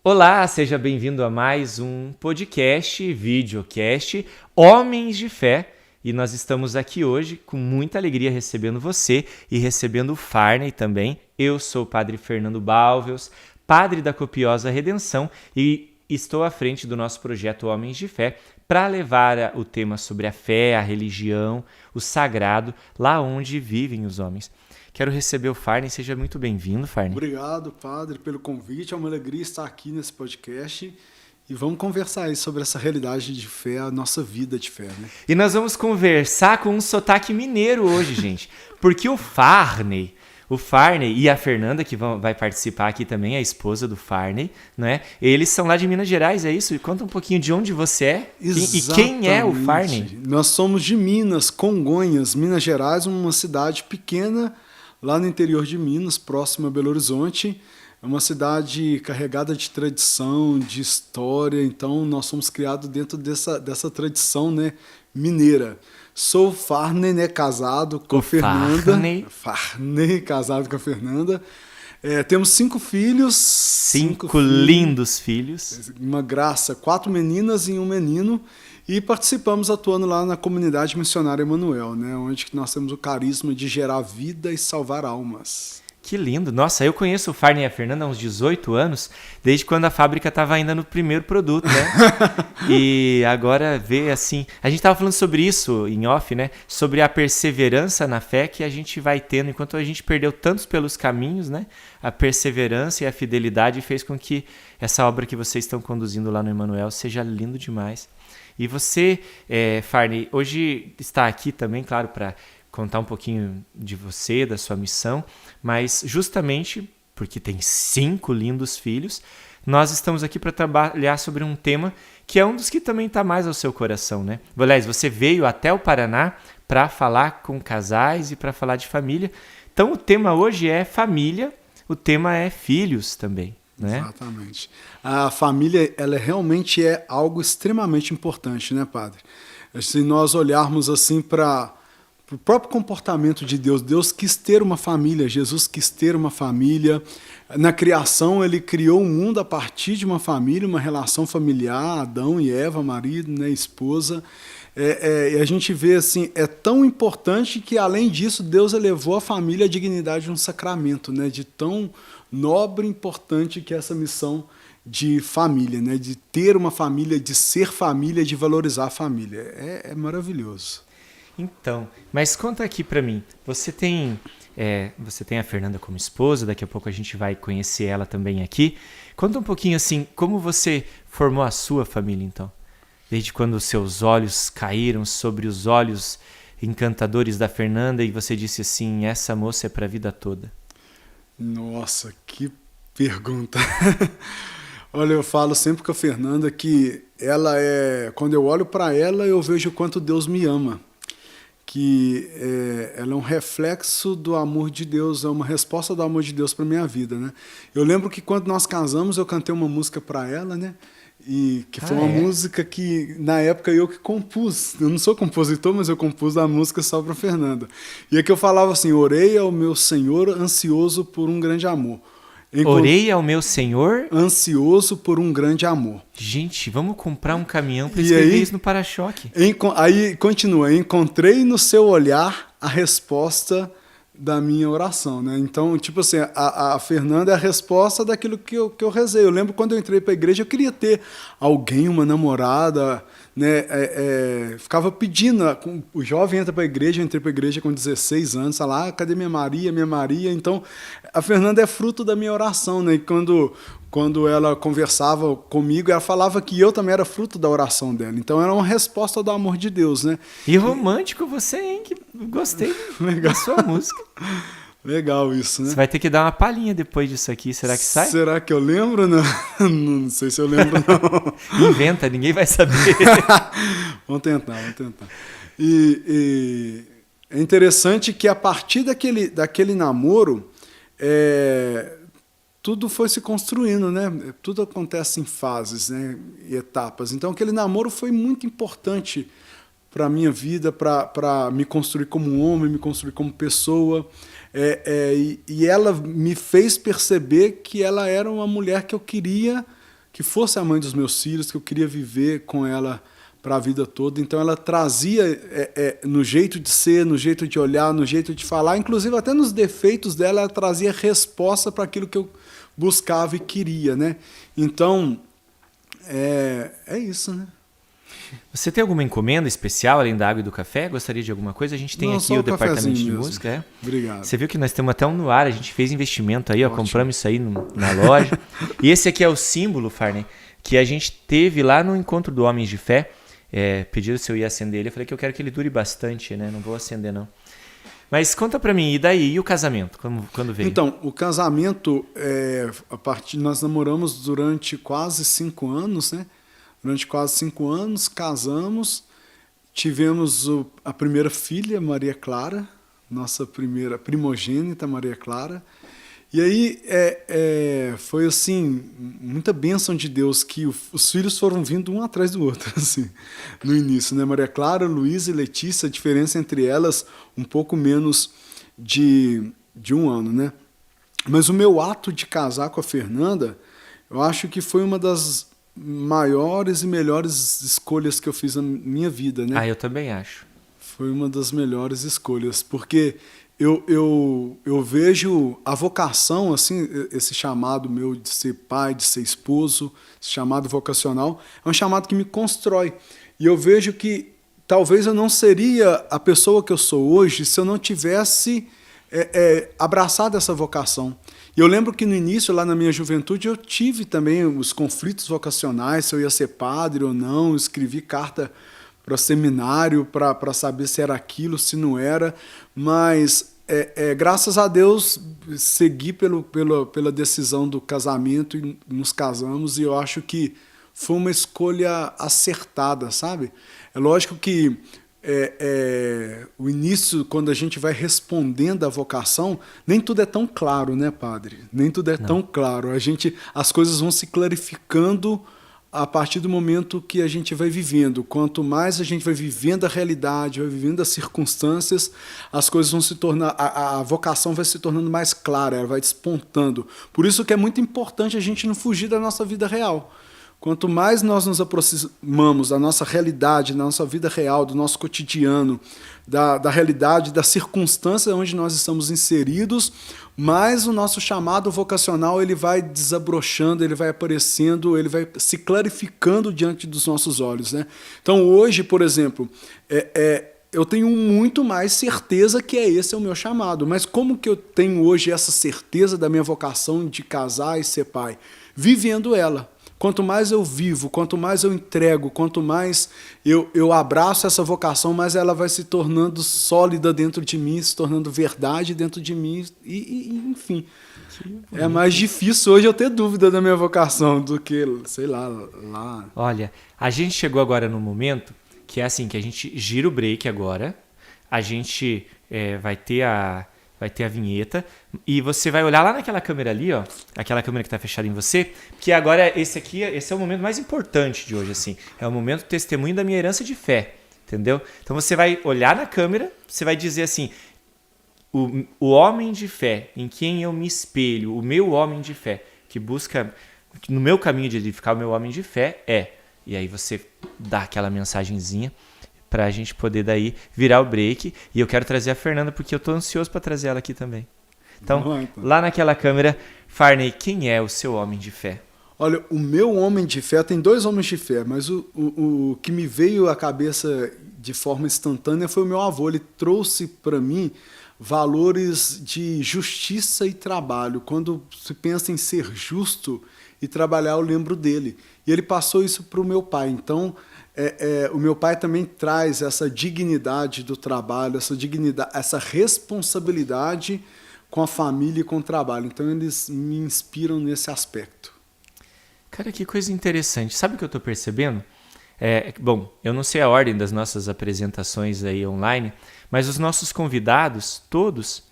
Olá, seja bem-vindo a mais um podcast, videocast, Homens de Fé. E nós estamos aqui hoje com muita alegria recebendo você e recebendo o Farney também. Eu sou o Padre Fernando Balvels, Padre da Copiosa Redenção e estou à frente do nosso projeto Homens de Fé para levar o tema sobre a fé, a religião, o sagrado, lá onde vivem os homens. Quero receber o Farney, seja muito bem-vindo, Farney. Obrigado, Padre, pelo convite. É uma alegria estar aqui nesse podcast e vamos conversar aí sobre essa realidade de fé, a nossa vida de fé, né? E nós vamos conversar com um sotaque mineiro hoje, gente, porque o Farney e a Fernanda, que vai participar aqui também, a esposa do Farney, né? Eles são lá de Minas Gerais, é isso? Conta um pouquinho de onde você é e quem é o Farney. Nós somos de Minas, Congonhas, Minas Gerais, uma cidade pequena lá no interior de Minas, próximo a Belo Horizonte. É uma cidade carregada de tradição, de história, então nós somos criados dentro dessa tradição, né, mineira. Sou o Farney, né, casado com a Fernanda. Farney, casado com a Fernanda. Temos 5 filhos. Cinco lindos filhos. Uma graça, 4 meninas e um menino. E participamos atuando lá na comunidade missionária Emanuel, né, onde nós temos o carisma de gerar vida e salvar almas. Que lindo. Nossa, eu conheço o Farney e a Fernanda há uns 18 anos, desde quando a fábrica estava ainda no primeiro produto, né? E agora ver assim... A gente estava falando sobre isso em off, né? Sobre a perseverança na fé que a gente vai tendo, enquanto a gente perdeu tantos pelos caminhos, né? A perseverança e a fidelidade fez com que essa obra que vocês estão conduzindo lá no Emanuel seja lindo demais. E você, Farney, hoje está aqui também, claro, para contar um pouquinho de você, da sua missão, mas justamente porque tem 5 lindos filhos, nós estamos aqui para trabalhar sobre um tema que é um dos que também está mais ao seu coração, né? Aliás, você veio até o Paraná para falar com casais e para falar de família. Então, o tema hoje é família, o tema é filhos também, né? Exatamente. A família, ela realmente é algo extremamente importante, né, Padre? Se nós olharmos assim para o próprio comportamento de Deus, Deus quis ter uma família, Jesus quis ter uma família. Na criação, ele criou o mundo a partir de uma família, uma relação familiar, Adão e Eva, marido, né, esposa. E a gente vê assim, é tão importante que, além disso, Deus elevou a família à dignidade de um sacramento, né, de tão nobre e importante que é essa missão de família, né, de ter uma família, de ser família, de valorizar a família. É maravilhoso. Então, mas conta aqui pra mim, você tem a Fernanda como esposa, daqui a pouco a gente vai conhecer ela também aqui. Conta um pouquinho assim, como você formou a sua família então? Desde quando os seus olhos caíram sobre os olhos encantadores da Fernanda e você disse assim, essa moça é pra vida toda. Nossa, que pergunta. Olha, eu falo sempre com a Fernanda que quando eu olho para ela, eu vejo o quanto Deus me ama. Que ela é um reflexo do amor de Deus, é uma resposta do amor de Deus para minha vida, né? Eu lembro que quando nós casamos, eu cantei uma música para ela, né? E que foi uma música que, na época, eu que compus. Eu não sou compositor, mas eu compus a música só para Fernanda. E é que eu falava assim, orei ao meu Senhor ansioso por um grande amor. Orei ao meu Senhor ansioso por um grande amor. Gente, vamos comprar um caminhão para escrever isso no para-choque. Aí continua, encontrei no seu olhar a resposta da minha oração, né? Então, tipo assim, a Fernanda é a resposta daquilo que eu rezei. Eu lembro quando eu entrei para a igreja, eu queria ter alguém, uma namorada, né? Ficava pedindo, o jovem entra para a igreja, eu entrei para a igreja com 16 anos, fala, lá, cadê minha Maria, minha Maria? Então, a Fernanda é fruto da minha oração, né? E quando ela conversava comigo, ela falava que eu também era fruto da oração dela. Então, era uma resposta do amor de Deus, né? E romântico você, hein? Que gostei da sua música. Legal isso, né? Você vai ter que dar uma palhinha depois disso aqui. Será que sai? Será que eu lembro? Não, não sei se eu lembro, não. Inventa, ninguém vai saber. Vamos tentar. E é interessante que a partir daquele namoro, tudo foi se construindo, né? Tudo acontece em fases, né? E etapas. Então, aquele namoro foi muito importante para a minha vida, para me construir como homem, me construir como pessoa. E ela me fez perceber que ela era uma mulher que eu queria que fosse a mãe dos meus filhos, que eu queria viver com ela para a vida toda. Então ela trazia no jeito de ser, no jeito de olhar, no jeito de falar, inclusive até nos defeitos dela, ela trazia resposta para aquilo que eu buscava e queria, né? Então, é isso, né? Você tem alguma encomenda especial além da água e do café? Gostaria de alguma coisa? A gente tem aqui o departamento de música. Obrigado. Você viu que nós temos até um no ar, a gente fez investimento aí, ó, compramos isso aí na loja. E esse aqui é o símbolo, Farney, que a gente teve lá no encontro do Homens de Fé. Pediram se eu ia acender ele, eu falei que eu quero que ele dure bastante, né? Não vou acender, não. Mas conta pra mim, e daí? E o casamento? Quando veio? Então, o casamento, nós namoramos durante quase 5 anos, né? Durante quase 5 anos, casamos, tivemos a primeira filha, Maria Clara, nossa primeira primogênita, Maria Clara. E aí foi assim, muita bênção de Deus, que os filhos foram vindo um atrás do outro, assim, no início, né? Maria Clara, Luísa e Letícia, a diferença entre elas um pouco menos de 1 ano, né? Mas o meu ato de casar com a Fernanda, eu acho que foi uma das maiores e melhores escolhas que eu fiz na minha vida, né? Eu também acho. Foi uma das melhores escolhas, porque eu vejo a vocação, assim, esse chamado meu de ser pai, de ser esposo, esse chamado vocacional, é um chamado que me constrói. E eu vejo que talvez eu não seria a pessoa que eu sou hoje se eu não tivesse abraçado essa vocação. E eu lembro que no início, lá na minha juventude, eu tive também os conflitos vocacionais, se eu ia ser padre ou não, escrevi carta para seminário para saber se era aquilo, se não era, mas graças a Deus segui pela decisão do casamento e nos casamos, e eu acho que foi uma escolha acertada, sabe? É lógico que o início, quando a gente vai respondendo à vocação, nem tudo é tão claro, né, padre? Nem tudo é tão claro. As coisas vão se clarificando a partir do momento que a gente vai vivendo. Quanto mais a gente vai vivendo a realidade, vai vivendo as circunstâncias, as coisas vão se tornar, a vocação vai se tornando mais clara, ela vai despontando. Por isso que é muito importante a gente não fugir da nossa vida real. Quanto mais nós nos aproximamos da nossa realidade, da nossa vida real, do nosso cotidiano, da realidade, da circunstância onde nós estamos inseridos, mais o nosso chamado vocacional ele vai desabrochando, ele vai aparecendo, ele vai se clarificando diante dos nossos olhos, né? Então hoje, por exemplo, eu tenho muito mais certeza que esse é o meu chamado. Mas como que eu tenho hoje essa certeza da minha vocação de casar e ser pai? Vivendo ela. Quanto mais eu vivo, quanto mais eu entrego, quanto mais eu abraço essa vocação, mais ela vai se tornando sólida dentro de mim, se tornando verdade dentro de mim, enfim. É mais difícil hoje eu ter dúvida da minha vocação do que, sei lá. Olha, a gente chegou agora no momento que é assim, que a gente gira o break agora, a gente vai ter a vinheta, e você vai olhar lá naquela câmera ali, ó, aquela câmera que está fechada em você, que agora esse é o momento mais importante de hoje, assim, é o momento do testemunho da minha herança de fé, entendeu? Então você vai olhar na câmera, você vai dizer assim, o homem de fé em quem eu me espelho, o meu homem de fé, que busca, no meu caminho de edificar o meu homem de fé e aí você dá aquela mensagenzinha, para a gente poder daí virar o break. E eu quero trazer a Fernanda, porque eu estou ansioso para trazer ela aqui também. Então, lá naquela câmera, Farney, quem é o seu homem de fé? Olha, o meu homem de fé, tem 2 homens de fé, mas o que me veio à cabeça de forma instantânea foi o meu avô. Ele trouxe para mim valores de justiça e trabalho. Quando se pensa em ser justo e trabalhar, eu lembro dele. E ele passou isso para o meu pai. Então, o meu pai também traz essa dignidade do trabalho, essa responsabilidade com a família e com o trabalho. Então, eles me inspiram nesse aspecto. Cara, que coisa interessante. Sabe o que eu estou percebendo? Bom, eu não sei a ordem das nossas apresentações aí online, mas os nossos convidados, todos,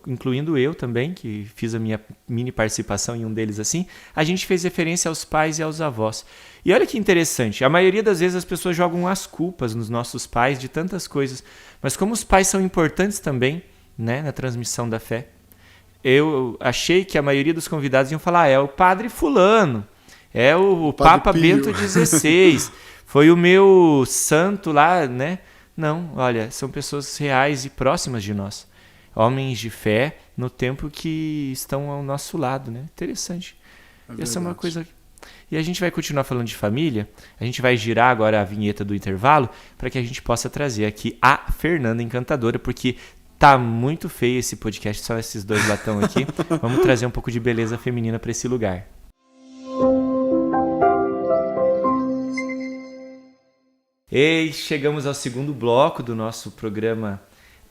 incluindo eu também, que fiz a minha mini participação em um deles assim, a gente fez referência aos pais e aos avós. E olha que interessante, a maioria das vezes as pessoas jogam as culpas nos nossos pais de tantas coisas, mas como os pais são importantes também, né, na transmissão da fé, eu achei que a maioria dos convidados iam falar, é o padre fulano, É o Padre Papa Pio. Bento XVI. Foi o meu santo lá, né? Não, olha, são pessoas reais e próximas de nós. Homens de fé no tempo que estão ao nosso lado, né? Interessante. Essa é uma coisa... E a gente vai continuar falando de família. A gente vai girar agora a vinheta do intervalo para que a gente possa trazer aqui a Fernanda Encantadora, porque tá muito feio esse podcast, só esses dois latão aqui. Vamos trazer um pouco de beleza feminina para esse lugar. E chegamos ao segundo bloco do nosso programa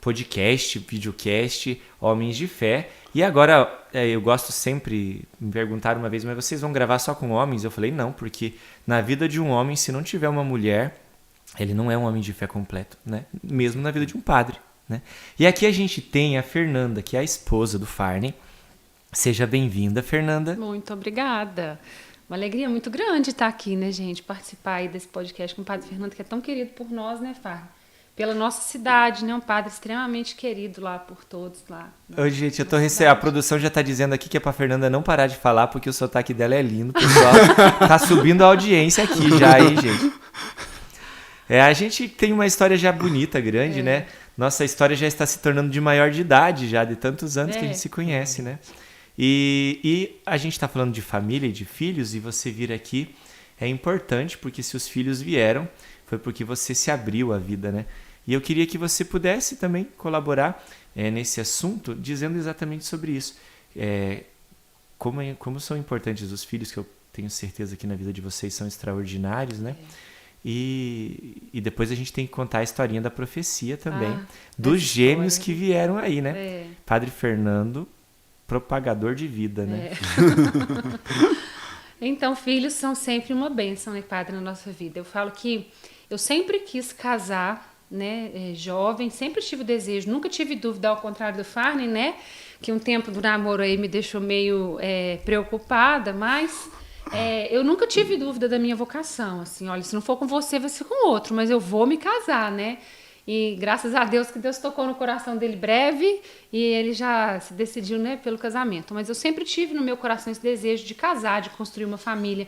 podcast, videocast, Homens de Fé. E agora, eu gosto sempre, me perguntaram uma vez, mas vocês vão gravar só com homens? Eu falei, não, porque na vida de um homem, se não tiver uma mulher, ele não é um homem de fé completo, né? Mesmo na vida de um padre, né? E aqui a gente tem a Fernanda, que é a esposa do Farney. Seja bem-vinda, Fernanda. Muito obrigada. Uma alegria muito grande estar aqui, né, gente? Participar aí desse podcast com o Padre Fernando, que é tão querido por nós, né, Farney? Pela nossa cidade, né? Um padre extremamente querido lá por todos lá. Ô, gente, a produção já tá dizendo aqui que é pra Fernanda não parar de falar, porque o sotaque dela é lindo, pessoal. Tá subindo a audiência aqui já, hein, gente? A gente tem uma história já bonita, grande, né? Nossa história já está se tornando de maior de idade, já de tantos anos que a gente se conhece, né? E a gente tá falando de família e de filhos, e você vir aqui é importante, porque se os filhos vieram, foi porque você se abriu à vida, né? E eu queria que você pudesse também colaborar nesse assunto, dizendo exatamente sobre isso. Como são importantes os filhos, que eu tenho certeza que na vida de vocês são extraordinários, né? E depois a gente tem que contar a historinha da profecia também, dos gêmeos que vieram aí, né? Padre Fernando, propagador de vida, né? Então, filhos são sempre uma bênção, né, padre, na nossa vida. Eu falo que eu sempre quis casar, né, jovem, sempre tive o desejo, nunca tive dúvida, ao contrário do Farney, né, que um tempo do namoro aí me deixou meio preocupada, mas eu nunca tive dúvida da minha vocação, assim, olha, se não for com você, vai ser com outro, mas eu vou me casar, né, e graças a Deus que Deus tocou no coração dele breve e ele já se decidiu, né, pelo casamento, mas eu sempre tive no meu coração esse desejo de casar, de construir uma família.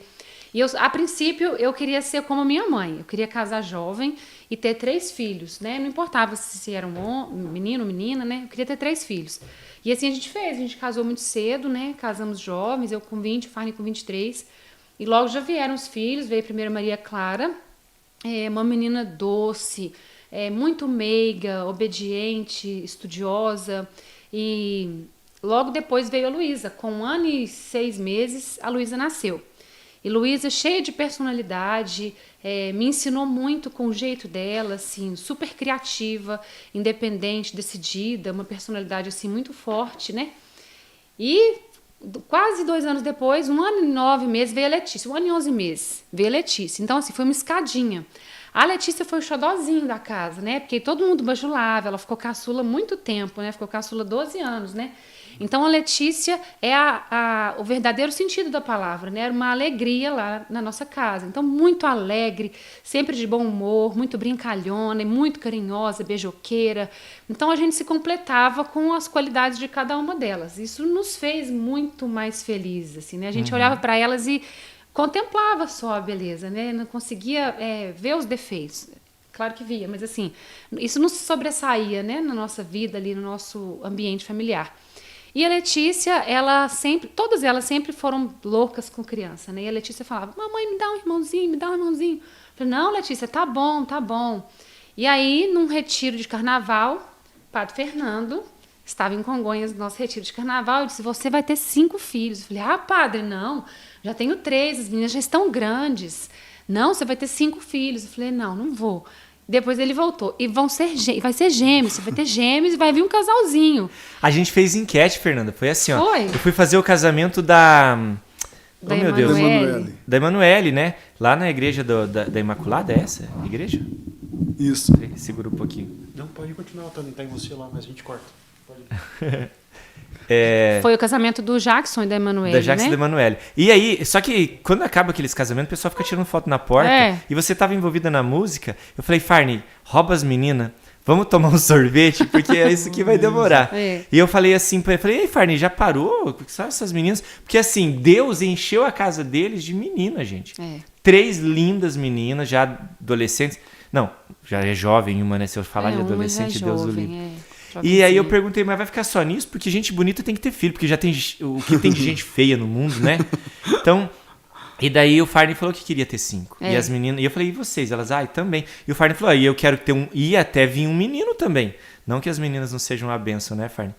E a princípio, eu queria ser como minha mãe. Eu queria casar jovem e ter 3 filhos, né? Não importava se era um menino ou menina, né? Eu queria ter 3 filhos. E assim a gente fez. A gente casou muito cedo, né? Casamos jovens, eu com 20, o Farney com 23. E logo já vieram os filhos. Veio primeiro Maria Clara, uma menina doce, muito meiga, obediente, estudiosa. E logo depois veio a Luísa. Com 1 ano e 6 meses, a Luísa nasceu. E Luísa, cheia de personalidade, me ensinou muito com o jeito dela, assim, super criativa, independente, decidida, uma personalidade assim muito forte, né? E quase 2 anos depois, 1 ano e 9 meses, veio a Letícia. 1 ano e 11 meses, veio a Letícia. Então, assim, foi uma escadinha. A Letícia foi o xodózinho da casa, né? Porque todo mundo bajulava, ela ficou caçula muito tempo, né? Ficou caçula 12 anos, né? Então, a Letícia é o verdadeiro sentido da palavra, né? Era uma alegria lá na nossa casa. Então, muito alegre, sempre de bom humor, muito brincalhona, muito carinhosa, beijoqueira. Então, a gente se completava com as qualidades de cada uma delas. Isso nos fez muito mais felizes, assim, né? A gente olhava para elas e contemplava só a beleza, né? Não conseguia ver os defeitos. Claro que via, mas assim, isso nos sobressaía, né? Na nossa vida ali, no nosso ambiente familiar. E a Letícia, todas elas sempre foram loucas com criança, né? E a Letícia falava, mamãe, me dá um irmãozinho, me dá um irmãozinho. Eu falei, não, Letícia, tá bom, tá bom. E aí, num retiro de carnaval, Padre Fernando estava em Congonhas, no nosso retiro de carnaval, e disse, você vai ter 5 filhos. Eu falei, padre, não, já tenho 3, as meninas já estão grandes. Não, você vai ter 5 filhos. Eu falei, não vou. Depois ele voltou. E vai ser gêmeos. Você vai ter gêmeos e vai vir um casalzinho. A gente fez enquete, Fernanda. Foi assim, ó. Foi? Eu fui fazer o casamento da meu Deus. Da Emanuele, né? Lá na igreja da Imaculada, é essa? Igreja? Isso. Segura um pouquinho. Não, pode continuar, Tony. Tá em você lá, mas a gente corta. Pode. Foi o casamento do Jackson e da Emanuele, Da Jackson né? e da Emanuele. E aí, só que quando acaba aqueles casamentos, o pessoal fica tirando foto na porta. E você tava envolvida na música. Eu falei, Farney, rouba as meninas, vamos tomar um sorvete, porque é isso que vai demorar. É. E eu falei assim, ei, Farney, já parou? Só essas meninas? Porque assim, Deus encheu a casa deles de menina, gente. 3 lindas meninas, já adolescentes. Não, já é jovem uma, né? Se eu falar de adolescente, Deus o livre. E aí eu perguntei, mas vai ficar só nisso? Porque gente bonita tem que ter filho, porque já tem o que tem de gente feia no mundo, né? Então, e daí o Farney falou que queria ter 5. E as meninas, e eu falei, e vocês? Elas, também. E o Farney falou, eu quero ter e até vir um menino também. Não que as meninas não sejam uma bênção, né, Farney?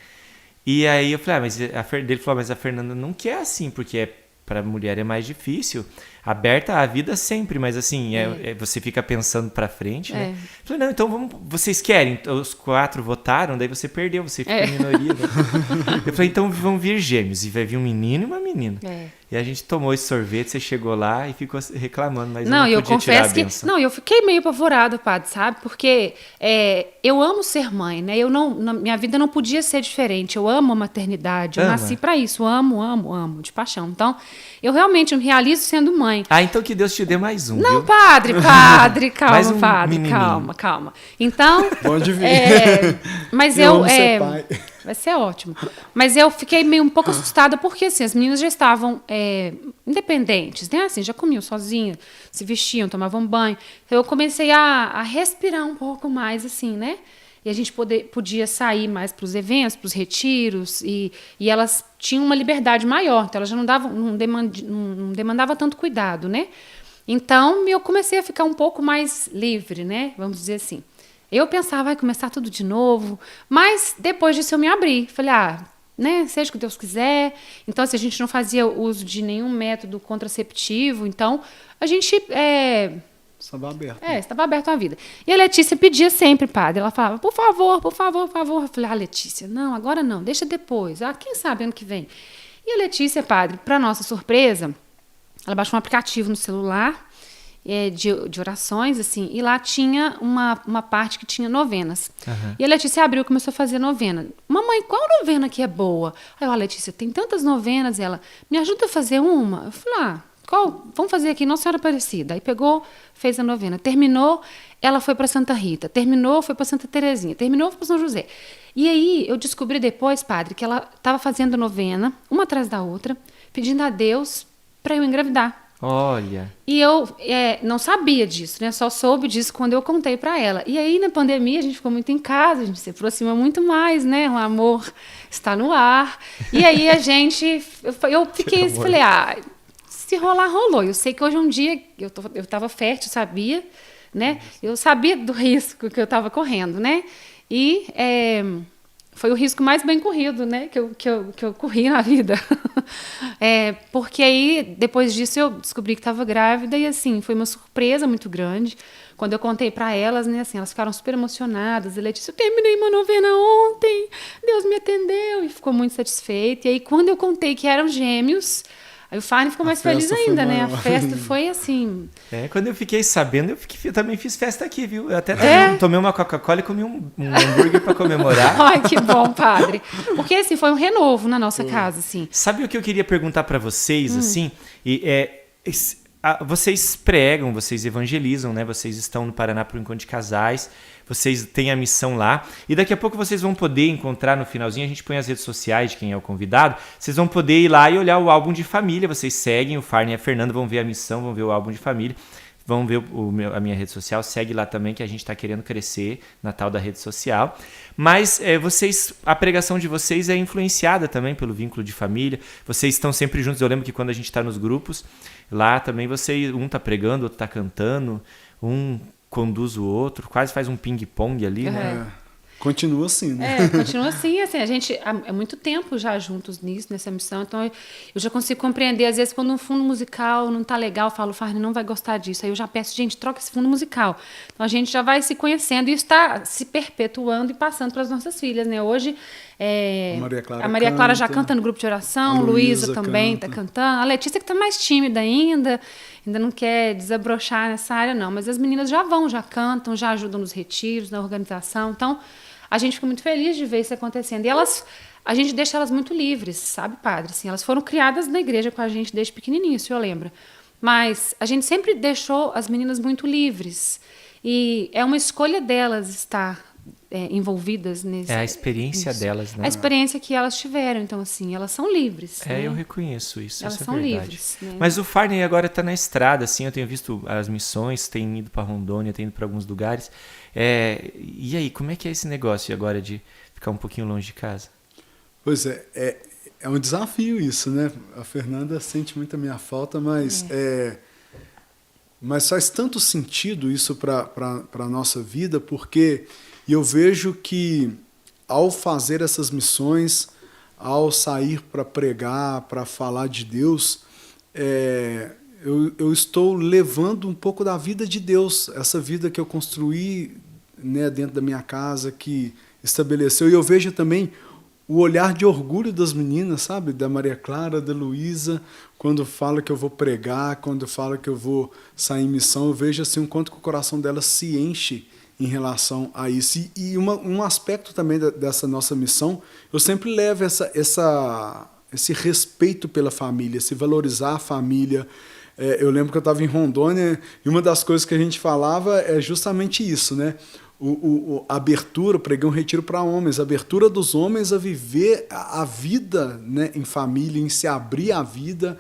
E aí eu falei, mas ele falou, mas a Fernanda não quer assim, porque para mulher é mais difícil. Aberta a vida sempre, mas assim, você fica pensando pra frente, né? Eu falei, não, então vocês querem? Os 4 votaram, daí você perdeu, você fica em minoria. Né? Eu falei, então vão vir gêmeos, e vai vir um menino e uma menina. E a gente tomou esse sorvete, você chegou lá e ficou reclamando, mas não, eu podia tirar a benção. Não, eu fiquei meio apavorada, padre, sabe? Porque eu amo ser mãe, né? Minha vida não podia ser diferente. Eu amo a maternidade, eu nasci pra isso, amo, de paixão. Então, eu realmente me realizo sendo mãe. Então que Deus te dê mais um, Não, viu? padre, calma, mais um padre, menininho. calma. Então, Bom de vir. Mas eu amo ser pai. Vai ser ótimo. Mas eu fiquei meio um pouco assustada porque assim, as meninas já estavam independentes, né? Assim, já comiam sozinhas, se vestiam, tomavam banho. Então eu comecei a respirar um pouco mais, assim, né? E a gente podia sair mais para os eventos, para os retiros, e elas tinham uma liberdade maior, então elas já não demandavam tanto cuidado, né? Então, eu comecei a ficar um pouco mais livre, né? Vamos dizer assim. Eu pensava, vai começar tudo de novo, mas depois disso eu me abri. Falei, né? Seja o que Deus quiser. Então, se a gente não fazia uso de nenhum método contraceptivo, então a gente... Estava aberto. Estava aberto à vida. E a Letícia pedia sempre, padre. Ela falava, por favor. Eu falei, Letícia, não, agora não, deixa depois. Quem sabe ano que vem. E a Letícia, padre, para nossa surpresa, ela baixou um aplicativo no celular de orações, assim, e lá tinha uma parte que tinha novenas. E a Letícia abriu e começou a fazer novena. Mamãe, qual novena que é boa? Aí eu, Letícia, tem tantas novenas. E ela, me ajuda a fazer uma? Eu falei, qual? Vamos fazer aqui Nossa Senhora Aparecida. Aí pegou, fez a novena. Terminou, ela foi para Santa Rita. Terminou, foi para Santa Terezinha. Terminou, foi para São José. E aí eu descobri depois, padre, que ela estava fazendo novena, uma atrás da outra, pedindo a Deus para eu engravidar. Olha. E eu não sabia disso, né? Só soube disso quando eu contei para ela. E aí, na pandemia, a gente ficou muito em casa, a gente se aproxima muito mais, né? O amor está no ar. E aí eu fiquei assim, falei, se rolar, rolou. Eu sei que hoje é um dia, eu estava fértil, sabia, né? Eu sabia do risco que eu estava correndo, né? E foi o risco mais bem corrido, né? Que eu corri na vida. Porque aí, depois disso, eu descobri que estava grávida e, assim, foi uma surpresa muito grande. Quando eu contei para elas, né, assim, elas ficaram super emocionadas. A Letícia, eu terminei uma novena ontem, Deus me atendeu, e ficou muito satisfeita. E aí, quando eu contei que eram gêmeos... Aí o Farney ficou mais feliz ainda, né? A festa foi assim... Quando eu fiquei sabendo, eu também fiz festa aqui, viu? Eu até tomei uma Coca-Cola e comi um hambúrguer para comemorar. Ai, que bom, padre. Porque, assim, foi um renovo na nossa casa, assim. Sabe o que eu queria perguntar para vocês, assim? Vocês pregam, vocês evangelizam, né? Vocês estão no Paraná para o Encontro de Casais, vocês têm a missão lá, e daqui a pouco vocês vão poder encontrar no finalzinho, a gente põe as redes sociais de quem é o convidado, vocês vão poder ir lá e olhar o álbum de família, vocês seguem o Farney e a Fernanda, vão ver a missão, vão ver o álbum de família, vão ver a minha rede social, segue lá também que a gente está querendo crescer na tal da rede social. Mas a pregação de vocês é influenciada também pelo vínculo de família, vocês estão sempre juntos. Eu lembro que quando a gente está nos grupos, lá também um está pregando, outro está cantando, um conduz o outro, quase faz um ping-pong ali, né? Continua assim, né? Continua assim, a gente há muito tempo já juntos nessa missão, então eu já consigo compreender, às vezes, quando um fundo musical não tá legal, eu falo, o Farney não vai gostar disso, aí eu já peço, gente, troca esse fundo musical. Então a gente já vai se conhecendo e isso está se perpetuando e passando para as nossas filhas, né? Hoje a Maria Clara já canta no grupo de oração, a Luísa também está cantando, a Letícia que está mais tímida ainda não quer desabrochar nessa área, não, mas as meninas já cantam, já ajudam nos retiros, na organização, então a gente fica muito feliz de ver isso acontecendo. E a gente deixa elas muito livres, sabe, padre? Assim, elas foram criadas na igreja com a gente desde pequenininho, se eu lembro. Mas a gente sempre deixou as meninas muito livres. E é uma escolha delas estar envolvidas nesse... É a experiência nisso. delas, né? A experiência que elas tiveram. Então, assim, elas são livres. né? Eu reconheço isso, Elas isso são é verdade. livres. Né? Mas o Farney agora está na estrada, assim, eu tenho visto as missões, tem ido para Rondônia, tem ido para alguns lugares. E aí, como é que é esse negócio agora de ficar um pouquinho longe de casa? Pois é um desafio isso, né? A Fernanda sente muito a minha falta, mas faz tanto sentido isso para a nossa vida, porque eu vejo que ao fazer essas missões, ao sair para pregar, para falar de Deus, eu estou levando um pouco da vida de Deus, essa vida que eu construí, né, dentro da minha casa, que estabeleceu. E eu vejo também o olhar de orgulho das meninas, sabe? Da Maria Clara, da Luísa, quando fala que eu vou pregar, quando fala que eu vou sair em missão, eu vejo assim, um quanto que o coração delas se enche em relação a isso. E um aspecto também dessa nossa missão, eu sempre levo esse respeito pela família, esse valorizar a família. Eu lembro que eu estava em Rondônia e uma das coisas que a gente falava é justamente isso, né? A abertura, preguei um retiro para homens, a abertura dos homens a viver a vida, né, em família, em se abrir à vida,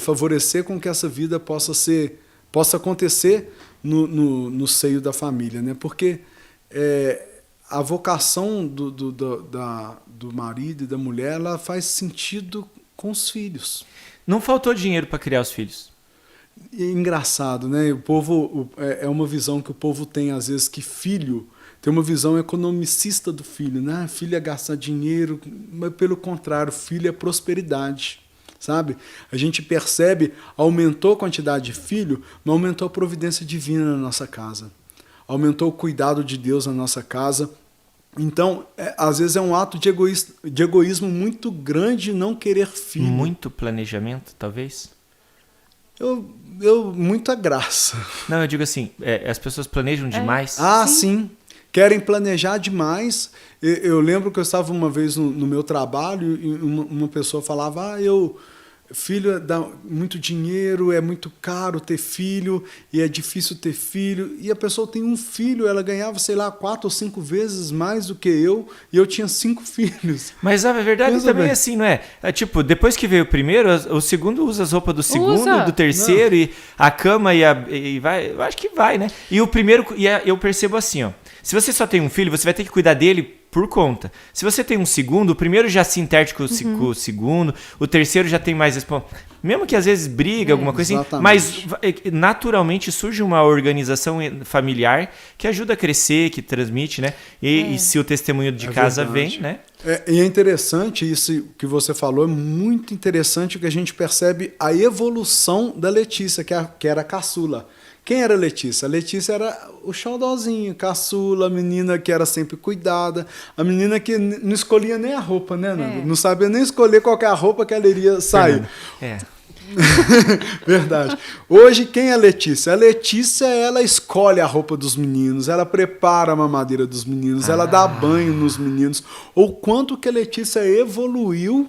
favorecer com que essa vida possa acontecer no seio da família, né? Porque a vocação do marido e da mulher, ela faz sentido com os filhos. Não faltou dinheiro para criar os filhos? É engraçado, né? O povo é uma visão que o povo tem às vezes, que filho tem uma visão economicista do filho, né? Filho é gastar dinheiro, mas pelo contrário, filho é prosperidade, sabe? A gente percebe, aumentou a quantidade de filho, mas aumentou a providência divina na nossa casa, aumentou o cuidado de Deus na nossa casa. Então, às vezes é um ato de egoísmo muito grande não querer filho. Muito planejamento, talvez? Muita graça. Não, eu digo assim, as pessoas planejam demais. Sim. Querem planejar demais. Eu lembro que eu estava uma vez no meu trabalho e uma pessoa falava, filho dá muito dinheiro, é muito caro ter filho e é difícil ter filho. E a pessoa tem um filho, ela ganhava, 4 ou 5 vezes mais do que eu, e eu tinha 5 filhos. Mas a verdade também é assim, não é? Tipo, depois que veio o primeiro, o segundo usa as roupas do segundo, do terceiro, e a cama e vai, eu acho que vai, né? E o primeiro, eu percebo assim, ó, se você só tem um filho, você vai ter que cuidar dele por conta. Se você tem um segundo, o primeiro já se interte com o segundo, o terceiro já tem mais mesmo que às vezes briga, alguma coisa assim, mas naturalmente surge uma organização familiar que ajuda a crescer, que transmite, né? E se o testemunho de casa vem, né? E é interessante isso que você falou, é muito interessante que a gente percebe a evolução da Letícia, que era a caçula. Quem era a Letícia? A Letícia era o xodózinho, caçula, a menina que era sempre cuidada, a menina que não escolhia nem a roupa, né, Nanda? Não sabia nem escolher qual que é a roupa que ela iria sair. Verdade. Hoje, quem é a Letícia? A Letícia, ela escolhe a roupa dos meninos, ela prepara a mamadeira dos meninos, ela dá banho nos meninos. Ou quanto que a Letícia evoluiu,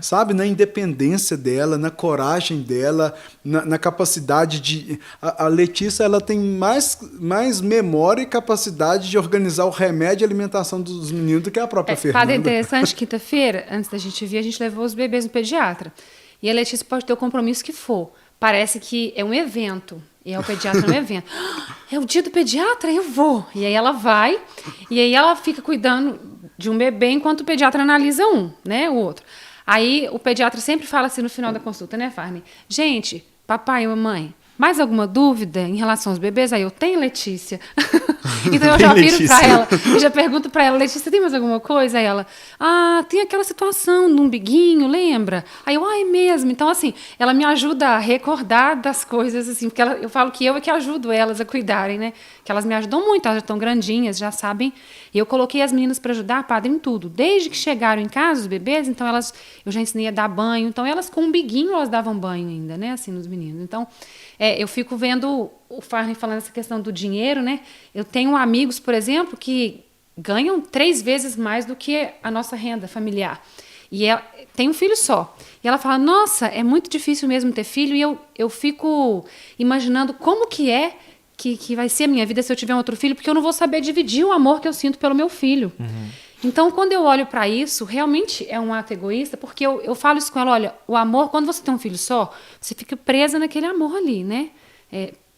sabe? Na independência dela, na coragem dela, na capacidade de... A Letícia, ela tem mais memória e capacidade de organizar o remédio e a alimentação dos meninos do que a própria Fernanda. Padre, interessante, quinta-feira, antes da gente vir, a gente levou os bebês no pediatra. E a Letícia pode ter o compromisso que for. Parece que é um evento. E é o pediatra no evento. É o dia do pediatra? Eu vou. E aí ela vai. E aí ela fica cuidando de um bebê enquanto o pediatra analisa o outro. Aí o pediatra sempre fala assim no final da consulta, né, Farney? Gente, papai e mamãe, mais alguma dúvida em relação aos bebês? Aí eu tenho, Letícia. Então eu já viro para ela, eu já pergunto para ela, Letícia, tem mais alguma coisa? Aí ela, tem aquela situação no umbiguinho, lembra? Aí eu, é mesmo. Então, assim, ela me ajuda a recordar das coisas, assim, porque eu falo que eu é que ajudo elas a cuidarem, né? Que elas me ajudam muito, elas já estão grandinhas, já sabem. E eu coloquei as meninas para ajudar, padre, em tudo. Desde que chegaram em casa, os bebês, então eu já ensinei a dar banho. Então, elas com o umbiguinho, elas davam banho ainda, né? Assim, nos meninos. Então, eu fico vendo o Farney falando essa questão do dinheiro, né? Eu tenho amigos, por exemplo, que ganham 3 vezes mais do que a nossa renda familiar. E tem um filho só. E ela fala, nossa, é muito difícil mesmo ter filho. E eu fico imaginando como que é que vai ser a minha vida se eu tiver um outro filho, porque eu não vou saber dividir o amor que eu sinto pelo meu filho. Então, quando eu olho para isso, realmente é um ato egoísta, porque eu falo isso com ela, olha, o amor, quando você tem um filho só, você fica presa naquele amor ali, né?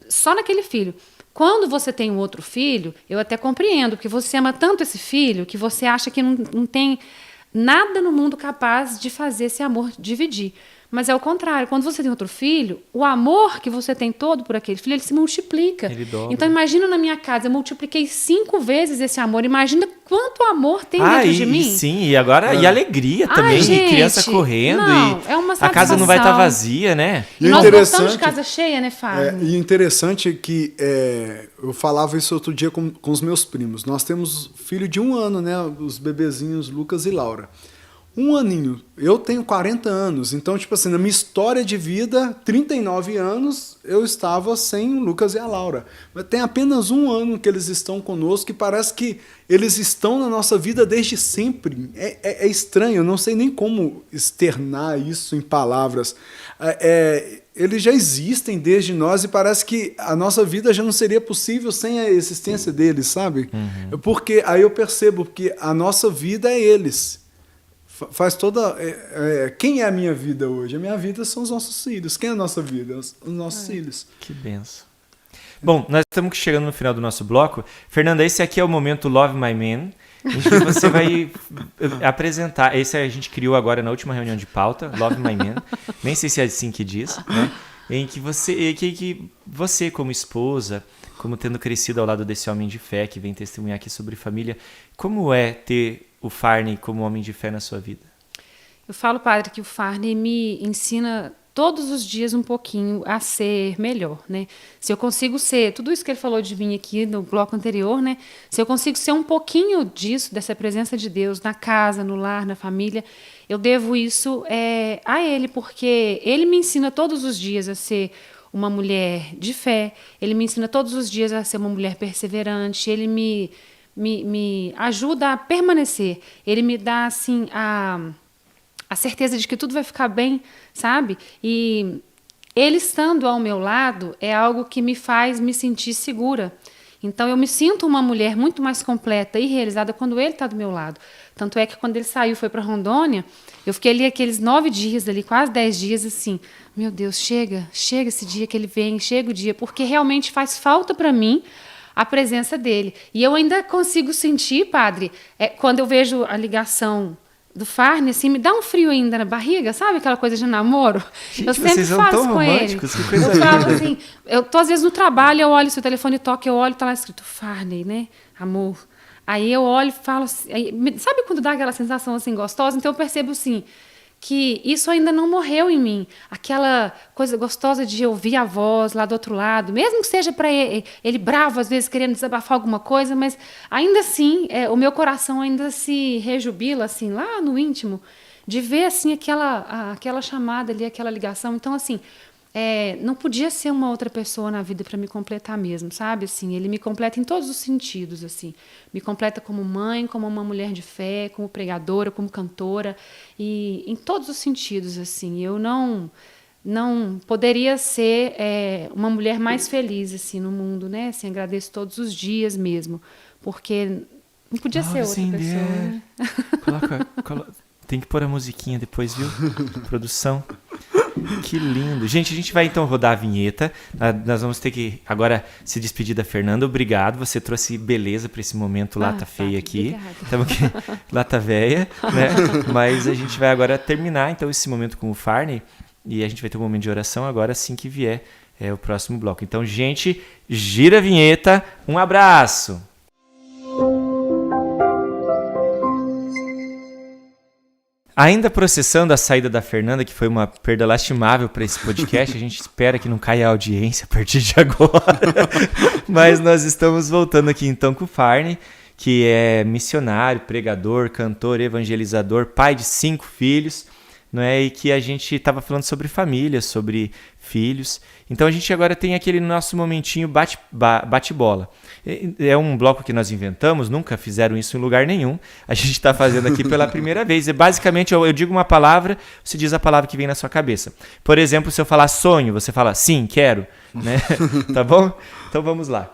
Só naquele filho. Quando você tem um outro filho, eu até compreendo, porque você ama tanto esse filho que você acha que não tem nada no mundo capaz de fazer esse amor dividir. Mas é o contrário, quando você tem outro filho, o amor que você tem todo por aquele filho, ele se multiplica. Ele dobra. Então imagina na minha casa, eu multipliquei 5 vezes esse amor, imagina quanto amor tem dentro de mim. Sim, e agora e alegria também, gente, e criança correndo, é uma a casa não vai estar satisfação. vazia, né? E Nós interessante- gostamos de casa cheia, né, Fábio? E interessante que eu falava isso outro dia com os meus primos. Nós temos filho de 1 ano, né? Os bebezinhos Lucas e Laura. 1 aninho. Eu tenho 40 anos. Então, tipo assim, na minha história de vida, 39 anos, eu estava sem o Lucas e a Laura. Mas tem apenas 1 ano que eles estão conosco e parece que eles estão na nossa vida desde sempre. É estranho, eu não sei nem como externar isso em palavras. Eles já existem desde nós e parece que a nossa vida já não seria possível sem a existência deles, sabe? Porque aí eu percebo que a nossa vida é eles. Faz toda... quem é a minha vida hoje? A minha vida são os nossos filhos. Quem é a nossa vida? Os nossos filhos. Que benção. Bom, nós estamos chegando no final do nosso bloco. Fernanda, esse aqui é o momento Love My Man, em que você vai apresentar. Esse a gente criou agora na última reunião de pauta, Love My Man. Nem sei se é assim que diz, né? Em que você, como esposa, como tendo crescido ao lado desse homem de fé que vem testemunhar aqui sobre família, como é ter o Farney como homem de fé na sua vida? Eu falo, padre, que o Farney me ensina todos os dias um pouquinho a ser melhor, né? Se eu consigo ser, tudo isso que ele falou de mim aqui no bloco anterior, né? Se eu consigo ser um pouquinho disso, dessa presença de Deus na casa, no lar, na família, eu devo isso a ele, porque ele me ensina todos os dias a ser uma mulher de fé, ele me ensina todos os dias a ser uma mulher perseverante, ele me ajuda a permanecer, ele me dá assim a certeza de que tudo vai ficar bem, sabe? E ele estando ao meu lado é algo que me faz me sentir segura. Então eu me sinto uma mulher muito mais completa e realizada quando ele está do meu lado. Tanto é que quando ele saiu, foi para Rondônia, eu fiquei ali aqueles 9 dias, ali, quase 10 dias, assim, meu Deus, chega esse dia que ele vem, chega o dia, porque realmente faz falta para mim a presença dele. E eu ainda consigo sentir, padre, quando eu vejo a ligação do Farney, assim, me dá um frio ainda na barriga, sabe aquela coisa de namoro? Gente, eu sempre vocês são falo tão isso com ele. românticos, que coisa Eu falo linda. assim, eu tô às vezes no trabalho, eu olho, se o telefone toca, eu olho, tá lá escrito Farney, né? Amor. Aí eu olho e falo assim, sabe quando dá aquela sensação assim gostosa? Então eu percebo assim, que isso ainda não morreu em mim. Aquela coisa gostosa de ouvir a voz lá do outro lado, mesmo que seja para ele bravo, às vezes querendo desabafar alguma coisa, mas ainda assim, o meu coração ainda se rejubila, assim, lá no íntimo, de ver assim, aquela chamada ali, aquela ligação. Então, assim, não podia ser uma outra pessoa na vida para me completar mesmo, sabe? Assim, ele me completa em todos os sentidos, assim. Me completa como mãe, como uma mulher de fé, como pregadora, como cantora, e em todos os sentidos, assim. Eu não poderia ser uma mulher mais feliz, assim, no mundo, né? Assim, agradeço todos os dias mesmo, porque não podia ser outra pessoa, né? Tem que pôr a musiquinha depois, viu? Produção. Que lindo. Gente, a gente vai então rodar a vinheta. Nós vamos ter que agora se despedir da Fernanda. Obrigado, você trouxe beleza para esse momento lata feia aqui. Estamos aqui, lata véia, né? Mas a gente vai agora terminar então esse momento com o Farney e a gente vai ter um momento de oração agora assim que vier o próximo bloco. Então, gente, gira a vinheta. Um abraço. Ainda processando a saída da Fernanda, que foi uma perda lastimável para esse podcast, a gente espera que não caia a audiência a partir de agora. Mas nós estamos voltando aqui então com o Farney, que é missionário, pregador, cantor, evangelizador, pai de 5 filhos. não é? E que a gente estava falando sobre família, sobre filhos. Então a gente agora tem aquele nosso momentinho bate-bola. É um bloco que nós inventamos, nunca fizeram isso em lugar nenhum. A gente está fazendo aqui pela primeira vez. Basicamente, eu digo uma palavra, você diz a palavra que vem na sua cabeça. Por exemplo, se eu falar sonho, você fala sim, quero. Né? Tá bom? Então vamos lá.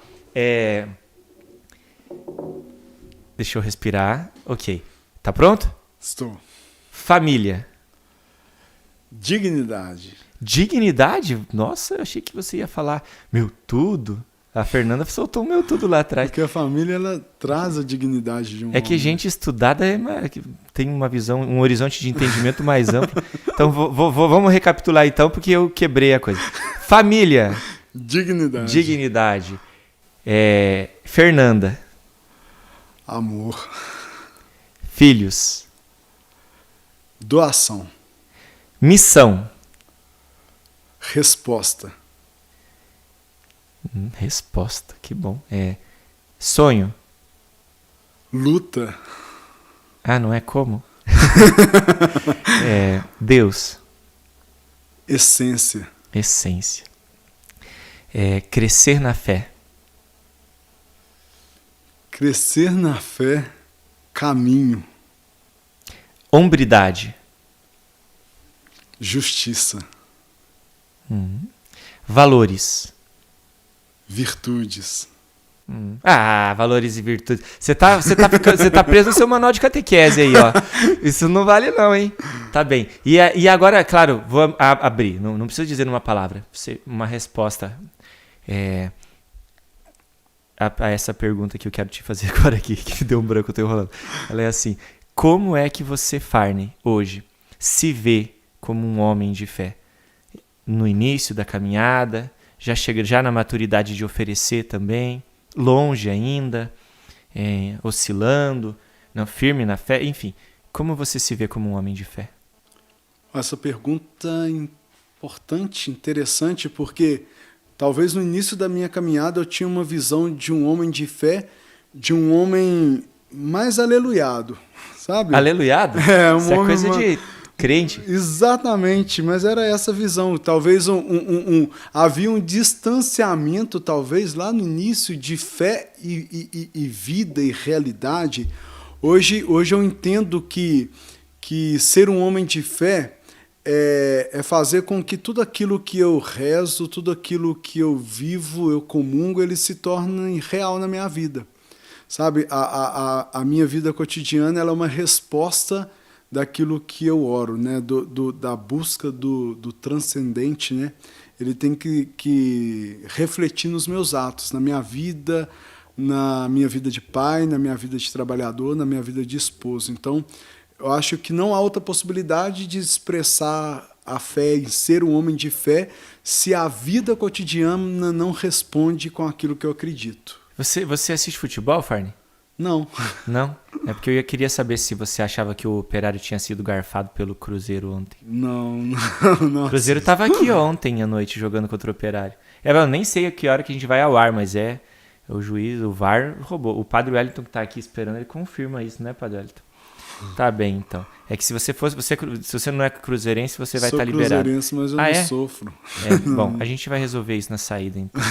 Deixa eu respirar. Ok. Tá pronto? Estou. Família. Dignidade. Dignidade? Nossa, eu achei que você ia falar meu tudo. A Fernanda soltou o meu tudo lá atrás. Porque a família, ela traz a dignidade de um É que homem. gente estudada tem uma visão, um horizonte de entendimento mais amplo. Então vamos recapitular então, porque eu quebrei a coisa. Família. Dignidade. Dignidade. Fernanda. Amor. Filhos. Doação. Missão. Resposta. Resposta, que bom. Sonho. Luta. Ah, não é como? Deus. Essência. Essência. Crescer na fé. Crescer na fé. Caminho. Hombridade. Justiça. Valores. Virtudes. Valores e virtudes. Você tá preso no seu manual de catequese aí, ó. Isso não vale não, hein? Tá bem. E agora, claro, vou abrir. Não preciso dizer uma palavra. Uma resposta a essa pergunta que eu quero te fazer agora aqui, que me deu um branco, eu tô enrolando. Ela é assim: como é que você, Farney, hoje, se vê como um homem de fé? No início da caminhada, já chega já na maturidade de oferecer também, longe ainda, oscilando, não, firme na fé, enfim. Como você se vê como um homem de fé? Essa pergunta é importante, interessante, porque talvez no início da minha caminhada eu tinha uma visão de um homem de fé, de um homem mais aleluiado, sabe? Aleluiado? Isso é coisa de crente. Exatamente, mas era essa visão. Talvez havia um distanciamento, talvez, lá no início, de fé e vida e realidade. Hoje eu entendo que ser um homem de fé é fazer com que tudo aquilo que eu rezo, tudo aquilo que eu vivo, eu comungo, ele se torne real na minha vida. Sabe, a minha vida cotidiana ela é uma resposta daquilo que eu oro, né? Da busca do transcendente, né? Ele tem que refletir nos meus atos, na minha vida de pai, na minha vida de trabalhador, na minha vida de esposo. Então, eu acho que não há outra possibilidade de expressar a fé e ser um homem de fé se a vida cotidiana não responde com aquilo que eu acredito. Você assiste futebol, Farney? Não. Não? É porque eu queria saber se você achava que o Operário tinha sido garfado pelo Cruzeiro ontem. Não. O Cruzeiro estava aqui ontem à noite jogando contra o Operário. Eu nem sei a que hora que a gente vai ao ar, mas o juiz, o VAR roubou. O Padre Wellington que está aqui esperando, ele confirma isso, né, Padre Wellington? Tá bem, então. É que se você não é cruzeirense, você vai estar liberado. Sou cruzeirense, mas eu não sofro. Bom, a gente vai resolver isso na saída, então.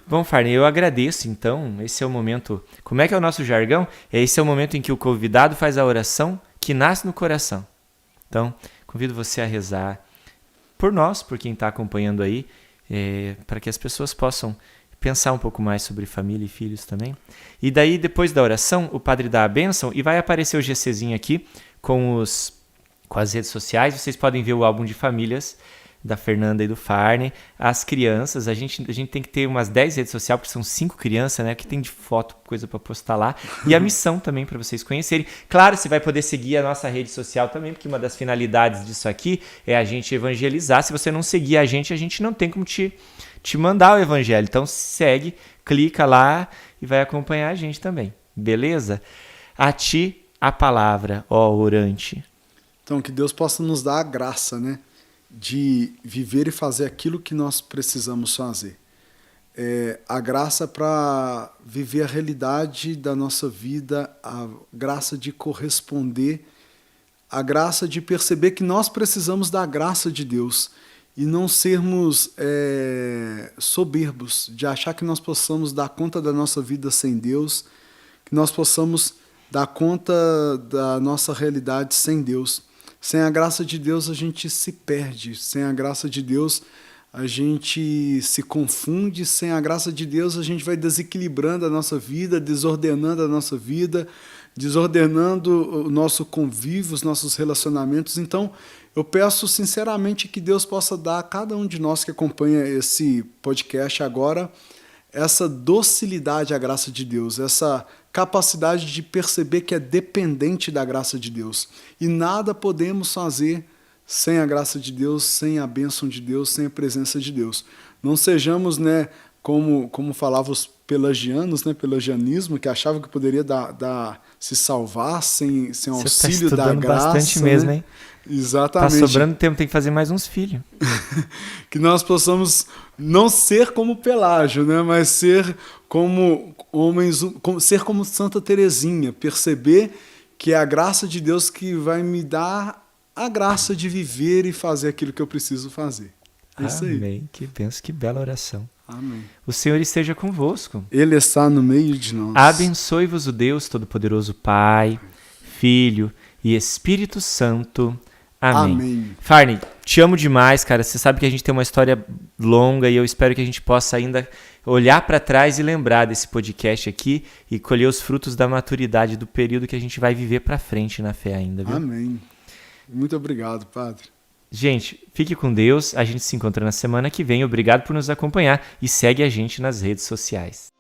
Bom, Farney, eu agradeço, então. Esse é o momento... Como é que é o nosso jargão? Esse é o momento em que o convidado faz a oração que nasce no coração. Então, convido você a rezar por nós, por quem está acompanhando aí, para que as pessoas possam pensar um pouco mais sobre família e filhos também. E daí, depois da oração, o padre dá a bênção e vai aparecer o GCzinho aqui com as redes sociais. Vocês podem ver o álbum de famílias da Fernanda e do Farney. As crianças, a gente tem que ter umas 10 redes sociais, porque são 5 crianças, né? Que tem de foto, coisa para postar lá. E a missão também, para vocês conhecerem. Claro, você vai poder seguir a nossa rede social também, porque uma das finalidades disso aqui é a gente evangelizar. Se você não seguir a gente não tem como te mandar o evangelho. Então segue, clica lá e vai acompanhar a gente também. Beleza? A ti a palavra, ó orante. Então, que Deus possa nos dar a graça, né, de viver e fazer aquilo que nós precisamos fazer. A graça para viver a realidade da nossa vida, a graça de corresponder a graça de perceber que nós precisamos da graça de Deus e não sermos soberbos, de achar que nós possamos dar conta da nossa vida sem Deus, que nós possamos dar conta da nossa realidade sem Deus. Sem a graça de Deus a gente se perde, sem a graça de Deus a gente se confunde, sem a graça de Deus a gente vai desequilibrando a nossa vida, desordenando a nossa vida, desordenando o nosso convívio, os nossos relacionamentos. Então, eu peço sinceramente que Deus possa dar a cada um de nós que acompanha esse podcast agora essa docilidade à graça de Deus, essa capacidade de perceber que é dependente da graça de Deus. E nada podemos fazer sem a graça de Deus, sem a bênção de Deus, sem a presença de Deus. Não sejamos, como falavam os pelagianos, pelagianismo, que achavam que poderia se salvar sem o auxílio da graça. Bastante mesmo, hein? Exatamente. Tá sobrando tempo, tem que fazer mais uns filhos. Que nós possamos não ser como Pelágio, mas ser como homens, ser como Santa Teresinha, perceber que é a graça de Deus que vai me dar a graça de viver e fazer aquilo que eu preciso fazer. É isso aí. Amém. Que benção, que bela oração. Amém. O Senhor esteja convosco. Ele está no meio de nós. Abençoe-vos o Deus Todo-Poderoso, Pai, Filho e Espírito Santo. Amém. Amém. Farney, te amo demais, cara. Você sabe que a gente tem uma história longa e eu espero que a gente possa ainda olhar para trás e lembrar desse podcast aqui e colher os frutos da maturidade do período que a gente vai viver para frente na fé ainda, viu? Amém. Muito obrigado, Padre. Gente, fique com Deus. A gente se encontra na semana que vem. Obrigado por nos acompanhar e segue a gente nas redes sociais.